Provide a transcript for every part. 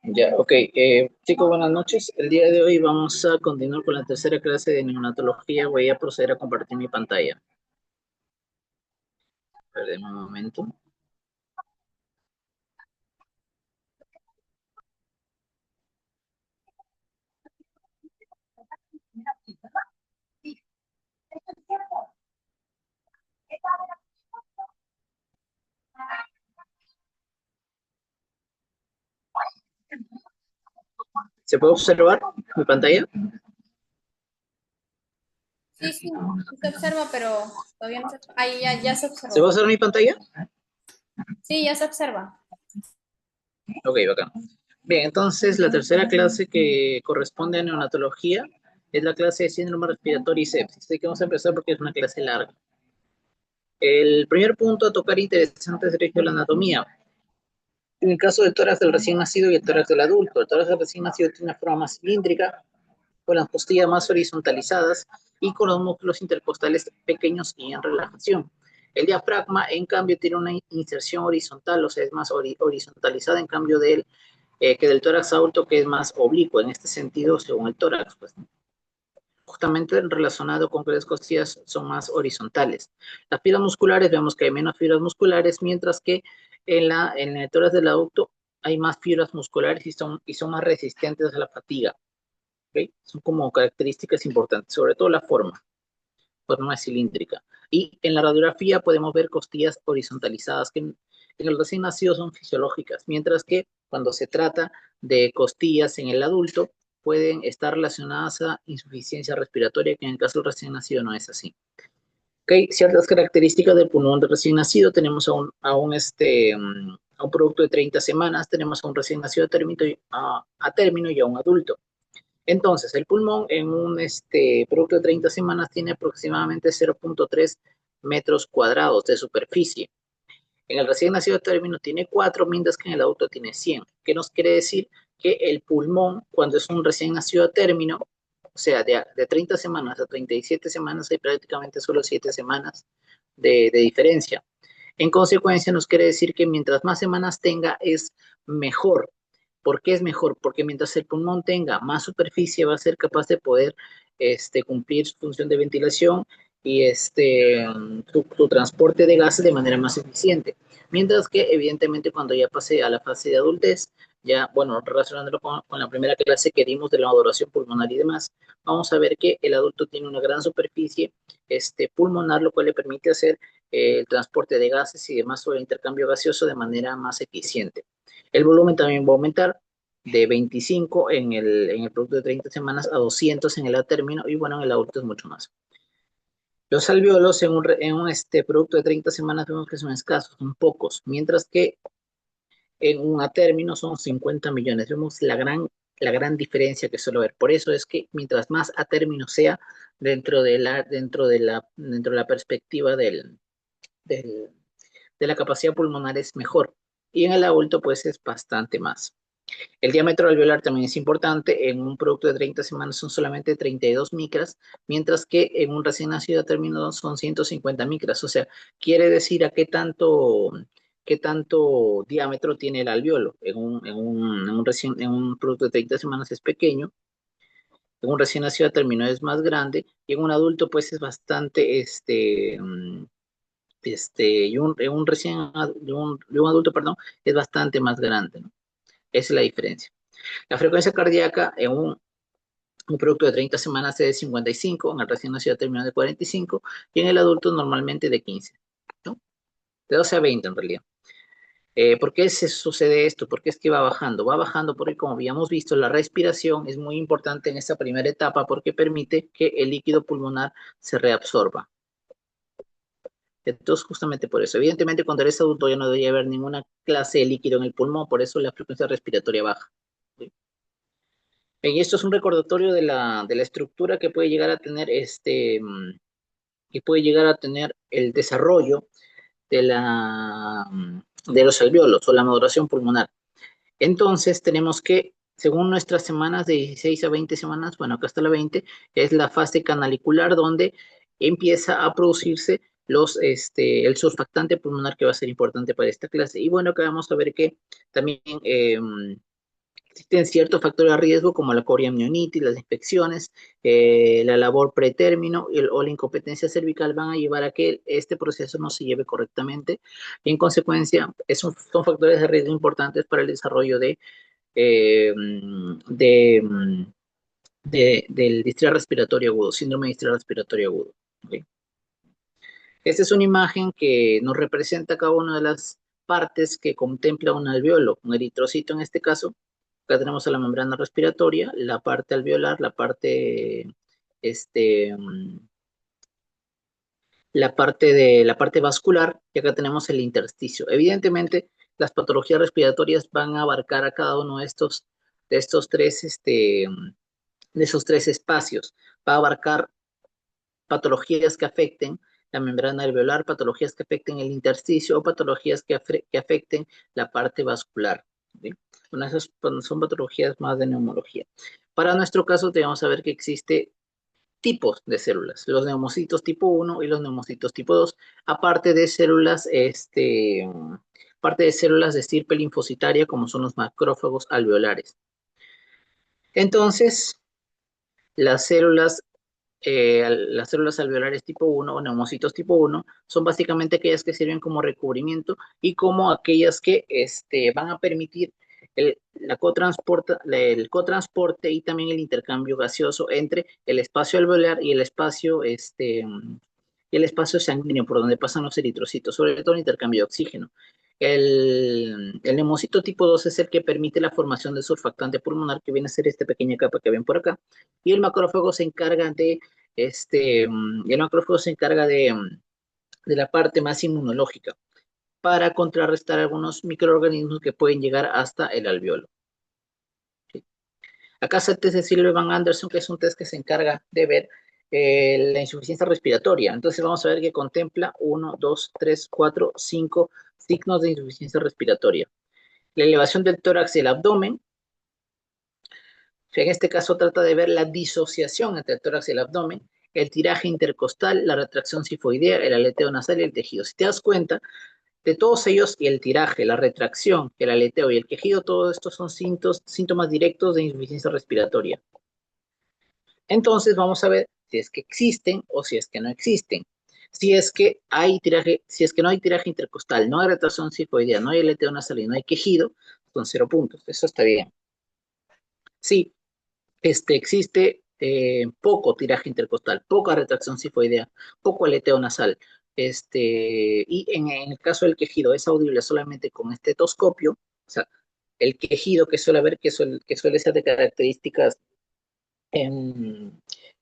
Ya, ok. Chicos, buenas noches. El día de hoy vamos a continuar con la tercera clase de neonatología. Voy a proceder a compartir mi pantalla. Perdemos un momento. ¿Se puede observar mi pantalla? Sí, sí, sí se observa, pero todavía no se... Ahí ya se ¿Se observó. puede observar mi pantalla? Sí, ya se observa. Ok, bacán. Bien, entonces la tercera clase que corresponde a neonatología es la clase de síndrome respiratorio y sepsis. Así que vamos a empezar porque es una clase larga. El primer punto a tocar interesante es la anatomía. En el caso del tórax del recién nacido y el tórax del adulto, el tórax del recién nacido tiene una forma más cilíndrica, con las costillas más horizontalizadas y con los músculos intercostales pequeños y en relajación. El diafragma, en cambio, tiene una inserción horizontal, o sea, es más horizontalizada, en cambio que del tórax adulto, que es más oblicuo en este sentido, según el tórax, pues, justamente relacionado con que las costillas son más horizontales. Las fibras musculares, vemos que hay menos fibras musculares, mientras que en el tórax del adulto hay más fibras musculares y son más resistentes a la fatiga. ¿Okay? Son como características importantes, sobre todo la forma cilíndrica. Y en la radiografía podemos ver costillas horizontalizadas que en el recién nacido son fisiológicas, mientras que cuando se trata de costillas en el adulto pueden estar relacionadas a insuficiencia respiratoria, que en el caso del recién nacido no es así. Okay, ciertas características del pulmón del recién nacido, tenemos a un producto de 30 semanas, tenemos a un recién nacido a término y a un adulto. Entonces, el pulmón en un producto de 30 semanas tiene aproximadamente 0.3 metros cuadrados de superficie. En el recién nacido de término tiene 4, mientras que en el adulto tiene 100. ¿Qué nos quiere decir? Que el pulmón, cuando es un recién nacido a término, o sea, de 30 semanas a 37 semanas, hay prácticamente solo 7 semanas de diferencia. En consecuencia, nos quiere decir que mientras más semanas tenga, es mejor. ¿Por qué es mejor? Porque mientras el pulmón tenga más superficie, va a ser capaz de poder cumplir su función de ventilación y su transporte de gases de manera más eficiente. Mientras que, evidentemente, cuando ya pase a la fase de adultez, ya, bueno, relacionándolo con la primera clase que dimos de la maduración pulmonar y demás, vamos a ver que el adulto tiene una gran superficie pulmonar, lo cual le permite hacer el transporte de gases y demás sobre el intercambio gaseoso de manera más eficiente. El volumen también va a aumentar de 25 en el producto de 30 semanas a 200 en el a término y bueno, en el adulto es mucho más. Los alvéolos en un producto de 30 semanas vemos que son escasos, son pocos, mientras que en un a término son 50 millones. Vemos la gran diferencia que suele haber. Por eso es que mientras más a término sea dentro de la perspectiva del, de la capacidad pulmonar es mejor. Y en el adulto, pues es bastante más. El diámetro alveolar también es importante. En un producto de 30 semanas son solamente 32 micras, mientras que en un recién nacido a término son 150 micras. O sea, quiere decir a qué tanto diámetro tiene el alveolo. En un producto de 30 semanas es pequeño, en un recién nacido a término es más grande, y en un adulto, pues es bastante, en un de un adulto, perdón, es bastante más grande, ¿no? Esa es la diferencia. La frecuencia cardíaca en un producto de 30 semanas es de 55, en el recién nacido termina de 45 y en el adulto normalmente de 15, ¿no? De 12 a 20 en realidad. ¿Por qué se sucede esto? ¿Por qué es que va bajando? Va bajando porque, como habíamos visto, la respiración es muy importante en esta primera etapa porque permite que el líquido pulmonar se reabsorba. Entonces, justamente por eso. Evidentemente, cuando eres adulto ya no debería haber ninguna clase de líquido en el pulmón, por eso la frecuencia respiratoria baja. ¿Sí? Y esto es un recordatorio de la estructura que puede llegar a tener que puede llegar a tener el desarrollo de los alvéolos o la maduración pulmonar. Entonces, tenemos que, según nuestras semanas de 16 a 20 semanas, bueno, acá está la 20, es la fase canalicular donde empieza a producirse el surfactante pulmonar que va a ser importante para esta clase. Y bueno, acá vamos a ver que también existen ciertos factores de riesgo como la coriamnionitis, las infecciones, la labor pretérmino o la incompetencia cervical van a llevar a que este proceso no se lleve correctamente. Y en consecuencia, son factores de riesgo importantes para el desarrollo eh, de, del distrés respiratorio agudo, síndrome de distrés respiratorio agudo. ¿Okay? Esta es una imagen que nos representa cada una de las partes que contempla un alveolo, un eritrocito en este caso. Acá tenemos a la membrana respiratoria, la parte alveolar, este, mm, la parte vascular, y acá tenemos el intersticio. Evidentemente, las patologías respiratorias van a abarcar a cada uno de estos tres, de esos tres espacios. Va a abarcar patologías que afecten la membrana alveolar, patologías que afecten el intersticio o patologías que afecten la parte vascular. ¿Sí? Son patologías más de neumología. Para nuestro caso, debemos saber que existe tipos de células, los neumocitos tipo 1 y los neumocitos tipo 2, aparte de células, parte de células de estirpe linfocitaria, como son los macrófagos alveolares. Entonces, las células alveolares tipo 1 o neumocitos tipo 1 son básicamente aquellas que sirven como recubrimiento y como aquellas que van a permitir el cotransporte y también el intercambio gaseoso entre el espacio alveolar y el espacio sanguíneo por donde pasan los eritrocitos, sobre todo el intercambio de oxígeno. El neumocito tipo 2 es el que permite la formación del surfactante pulmonar, que viene a ser esta pequeña capa que ven por acá, y el macrófago se encarga el macrófago se encarga de la parte más inmunológica para contrarrestar algunos microorganismos que pueden llegar hasta el alveolo. ¿Sí? Acá está el test de Silverman Anderson, que es un test que se encarga de ver la insuficiencia respiratoria. Entonces vamos a ver que contempla 1, 2, 3, 4, 5 signos de insuficiencia respiratoria. La elevación del tórax y el abdomen. En este caso trata de ver la disociación entre el tórax y el abdomen, el tiraje intercostal, la retracción sifoidea, el aleteo nasal y el tejido. Si te das cuenta, de todos ellos, y el tiraje, la retracción, el aleteo y el quejido, todos estos son síntomas directos de insuficiencia respiratoria. Entonces vamos a ver si es que existen o si es que no existen. Si es que no hay tiraje intercostal, no hay retracción sifoidea, no hay aleteo nasal y no hay quejido, son 0 puntos. Eso está bien. Sí, existe poco tiraje intercostal, poca retracción sifoidea, poco aleteo nasal. Y en el caso del quejido es audible solamente con estetoscopio, o sea, el quejido que suele haber, que suele ser de características em,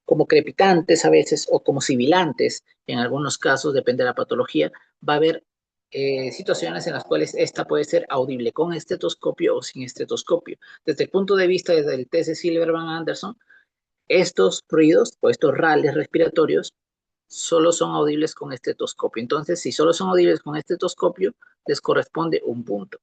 como crepitantes a veces o como sibilantes, en algunos casos, depende de la patología, va a haber situaciones en las cuales esta puede ser audible con estetoscopio o sin estetoscopio. Desde el punto de vista del test de Silverman-Anderson, estos ruidos o estos rales respiratorios solo son audibles con estetoscopio. Entonces, si solo son audibles con estetoscopio, les corresponde un punto.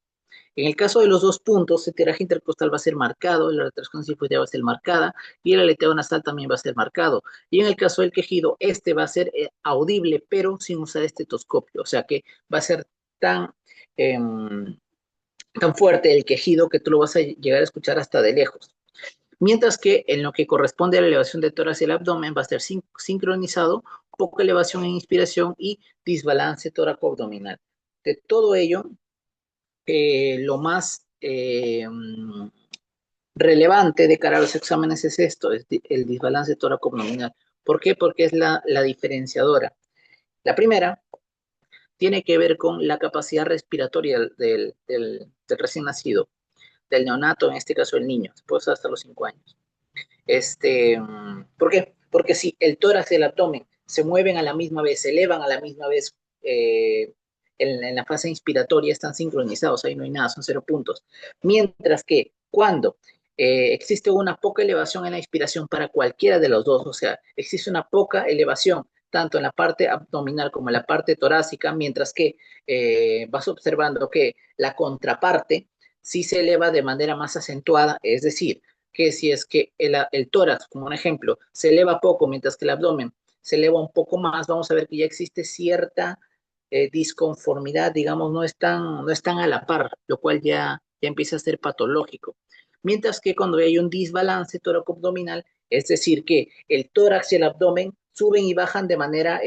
En el caso de los 2 puntos, el tiraje intercostal va a ser marcado, la retracción sifoidea va a ser marcada y el aleteo nasal también va a ser marcado. Y en el caso del quejido, este va a ser audible, pero sin usar estetoscopio. O sea que va a ser eh, tan fuerte el quejido que tú lo vas a llegar a escuchar hasta de lejos. Mientras que en lo que corresponde a la elevación del tórax y el abdomen va a ser sincronizado, poca elevación en inspiración y disbalance tóraco-abdominal. De todo ello, lo más relevante de cara a los exámenes es esto, es el desbalance tóraco-abdominal. ¿Por qué? Porque es la diferenciadora. La primera tiene que ver con la capacidad respiratoria del recién nacido, del neonato, en este caso el niño, después hasta los 5 años. ¿Por qué? Porque si el tórax y el abdomen se mueven a la misma vez, se elevan a la misma vez en la fase inspiratoria, están sincronizados, ahí no hay nada, son 0 puntos. Mientras que cuando existe una poca elevación en la inspiración para cualquiera de los dos, o sea, existe una poca elevación tanto en la parte abdominal como en la parte torácica, mientras que vas observando que la contraparte sí se eleva de manera más acentuada, es decir, que si es que el tórax, como un ejemplo, se eleva poco mientras que el abdomen se eleva un poco más, vamos a ver que ya existe cierta disconformidad, digamos, no están a la par, lo cual ya empieza a ser patológico. Mientras que cuando hay un desbalance tóraco-abdominal, es decir, que el tórax y el abdomen suben y bajan de manera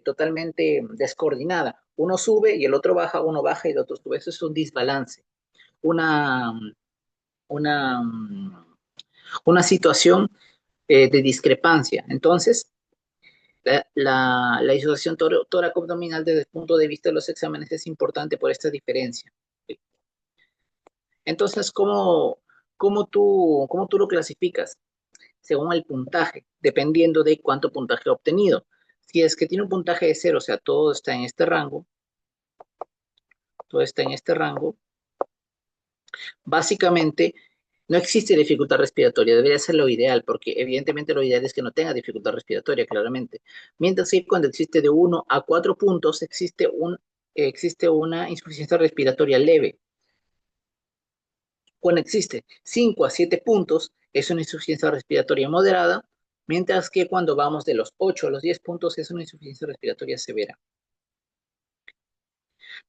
totalmente descoordinada. Uno sube y el otro baja, uno baja y el otro sube. Eso es un desbalance, una, una, una situación de discrepancia. Entonces, la disociación tóraco-abdominal desde el punto de vista de los exámenes es importante por esta diferencia. Entonces, ¿cómo tú lo clasificas? Según el puntaje, dependiendo de cuánto puntaje ha obtenido. Si es que tiene un puntaje de cero, o sea, todo está en este rango, básicamente no existe dificultad respiratoria, debería ser lo ideal, porque evidentemente lo ideal es que no tenga dificultad respiratoria, claramente. Mientras que cuando existe de 1 a 4 puntos, existe una insuficiencia respiratoria leve. Cuando existe 5 a 7 puntos, es una insuficiencia respiratoria moderada, mientras que cuando vamos de los 8 a los 10 puntos es una insuficiencia respiratoria severa.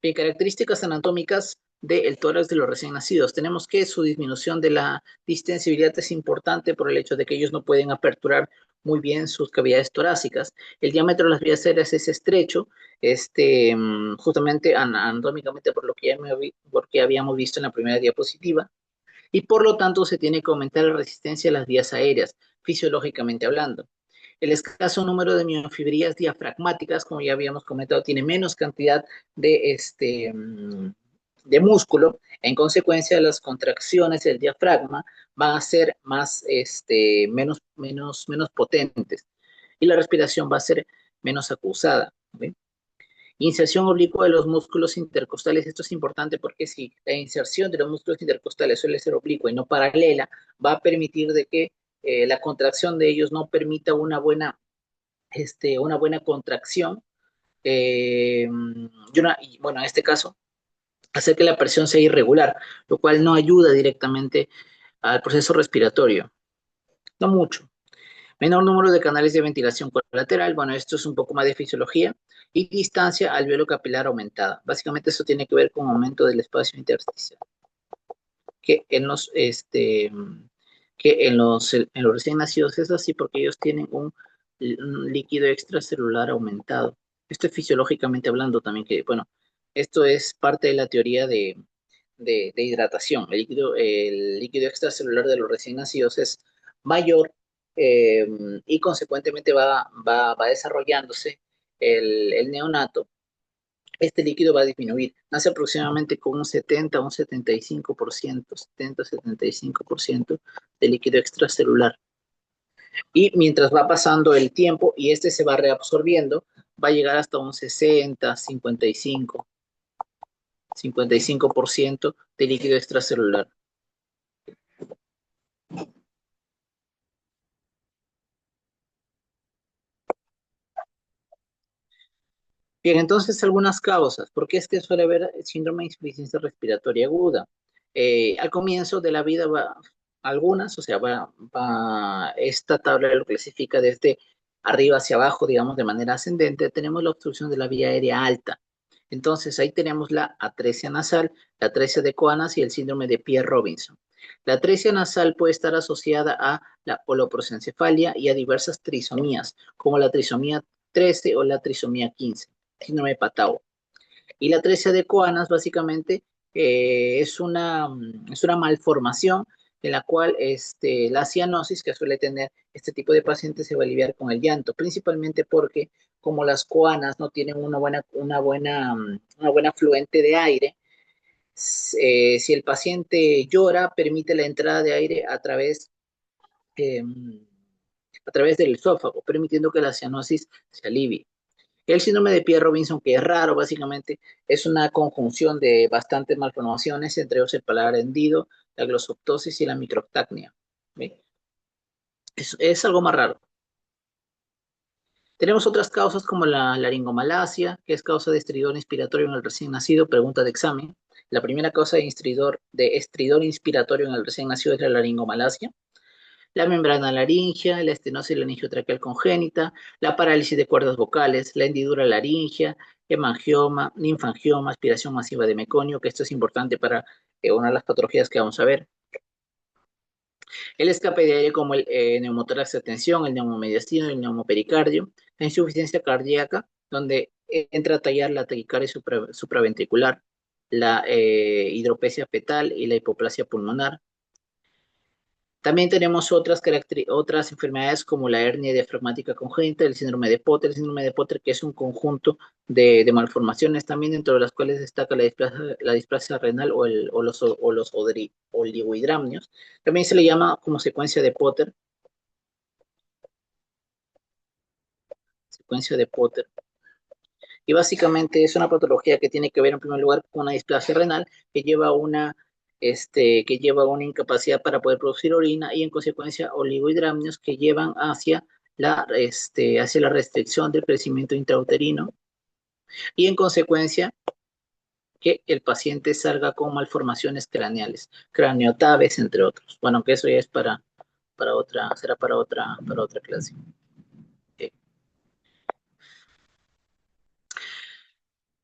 Bien, características anatómicas del tórax de los recién nacidos. Tenemos que su disminución de la distensibilidad es importante por el hecho de que ellos no pueden aperturar muy bien sus cavidades torácicas. El diámetro de las vías aéreas es estrecho, justamente anatómicamente por que habíamos visto en la primera diapositiva, y por lo tanto se tiene que aumentar la resistencia a las vías aéreas, fisiológicamente hablando. El escaso número de miofibrillas diafragmáticas, como ya habíamos comentado, tiene menos cantidad de músculo. En consecuencia, las contracciones del diafragma van a ser menos potentes y la respiración va a ser menos acusada. ¿Sí? Inserción oblicua de los músculos intercostales. Esto es importante porque si la inserción de los músculos intercostales suele ser oblicua y no paralela, va a permitir de que la contracción de ellos no permita una buena contracción. Y bueno, en este caso, hacer que la presión sea irregular, lo cual no ayuda directamente al proceso respiratorio. No mucho. Menor número de canales de ventilación colateral, bueno, esto es un poco más de fisiología, y distancia alveolo capilar aumentada. Básicamente eso tiene que ver con aumento del espacio intersticial, que en los recién nacidos es así porque ellos tienen un líquido extracelular aumentado. Esto es fisiológicamente hablando también, que bueno, esto es parte de la teoría de hidratación. El líquido extracelular de los recién nacidos es mayor, eh, y consecuentemente va desarrollándose el neonato. Este líquido va a disminuir. Nace aproximadamente con un 70 a un 75%, 70-75% de líquido extracelular. Y mientras va pasando el tiempo y este se va reabsorbiendo, va a llegar hasta un 60, 55% de líquido extracelular. Bien, entonces algunas causas. ¿Por qué es que suele haber síndrome de insuficiencia respiratoria aguda? Al comienzo de la vida algunas, o sea, esta tabla lo clasifica desde arriba hacia abajo, digamos, de manera ascendente. Tenemos la obstrucción de la vía aérea alta. Entonces ahí tenemos la atresia nasal, la atresia de Coanas y el síndrome de Pierre-Robinson. La atresia nasal puede estar asociada a la holoprosencefalia y a diversas trisomías, como la trisomía 13 o la trisomía 15, síndrome de Patau. Y la atresia de Coanas básicamente es una malformación en la cual la cianosis que suele tener este tipo de pacientes se va a aliviar con el llanto, principalmente porque como las coanas no tienen una buena fluente de aire, si el paciente llora, permite la entrada de aire eh, a través del esófago, permitiendo que la cianosis se alivie. El síndrome de Pierre-Robinson, que es raro, básicamente, es una conjunción de bastantes malformaciones, entre ellos el paladar hendido, la glossoptosis y la microctacnia. ¿Sí? Es algo más raro. Tenemos otras causas como la laringomalacia, que es causa de estridor inspiratorio en el recién nacido, pregunta de examen. La primera causa de estridor inspiratorio en el recién nacido es la laringomalacia. la membrana laringea, la estenosis laringiotraqueal congénita, la parálisis de cuerdas vocales, la hendidura laringea, hemangioma, linfangioma, aspiración masiva de meconio, que esto es importante para una de las patologías que vamos a ver. El escape de aire como el neumotórax de tensión, el neumomediastino, el neumopericardio, la insuficiencia cardíaca, donde entra a tallar la taquicardia supraventricular, la hidropesia fetal y la hipoplasia pulmonar. También tenemos otras enfermedades como la hernia diafragmática congénita, el síndrome de Potter que es un conjunto de malformaciones también dentro de las cuales destaca la displasia renal o los oligohidramnios. También se le llama como secuencia de Potter. Y básicamente es una patología que tiene que ver en primer lugar con una displasia renal que lleva una incapacidad para poder producir orina y en consecuencia oligohidramnios que llevan hacia la restricción del crecimiento intrauterino y en consecuencia que el paciente salga con malformaciones craneales, craniotabes, entre otros. Bueno, que eso ya es será para otra clase.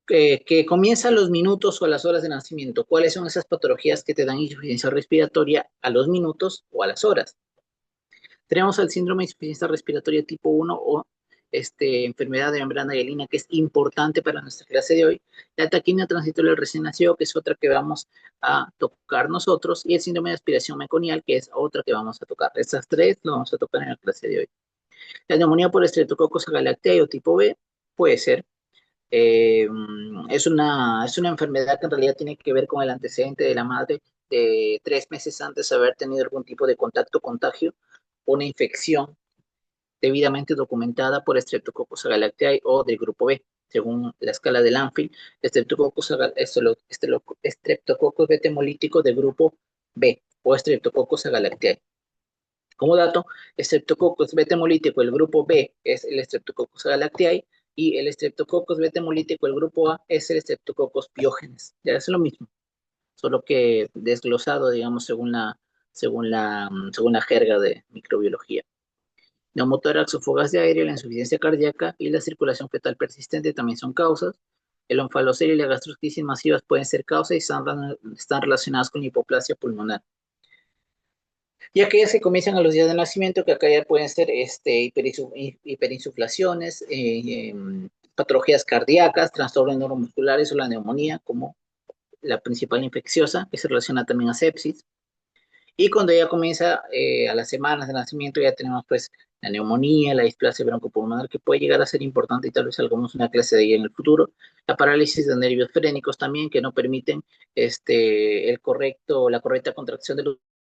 Ok. Que comienza a los minutos o a las horas de nacimiento. ¿Cuáles son esas patologías que te dan insuficiencia respiratoria a los minutos o a las horas? Tenemos el síndrome de insuficiencia respiratoria tipo 1 o enfermedad de membrana hialina, que es importante para nuestra clase de hoy. La taquimia transitoria del recién nacido, que es otra que vamos a tocar nosotros, y el síndrome de aspiración meconial, que es otra que vamos a tocar. Estas tres lo vamos a tocar en la clase de hoy. La neumonía por Streptococcus agalactiae o tipo B puede ser. Eh, es una enfermedad que en realidad tiene que ver con el antecedente de la madre de 3 meses antes de haber tenido algún tipo de contagio, una infección debidamente documentada por Streptococcus agalactiae o del grupo B. Según la escala de Lanfield, Streptococcus beta hemolítico del grupo B o Streptococcus agalactiae. Como dato, Streptococcus beta hemolítico, el grupo B es el Streptococcus agalactiae y el Streptococcus beta hemolítico, el grupo A es el Streptococcus pyogenes. Ya es lo mismo, solo que desglosado, digamos, según la jerga de microbiología. Neumotórax o fugas de aire, la insuficiencia cardíaca y la circulación fetal persistente también son causas. El onfalocele y la gastrosquisis masivas pueden ser causas y están relacionadas con hipoplasia pulmonar. Y aquellas que comienzan a los días de nacimiento, que acá ya pueden ser hiperinsuflaciones, patologías cardíacas, trastornos neuromusculares o la neumonía como la principal infecciosa, que se relaciona también a sepsis. Y cuando ya comienza a las semanas de nacimiento, ya tenemos pues la neumonía, la displasia broncopulmonar, que puede llegar a ser importante y tal vez hagamos una clase de ella en el futuro. La parálisis de nervios frénicos también, que no permiten la correcta contracción de los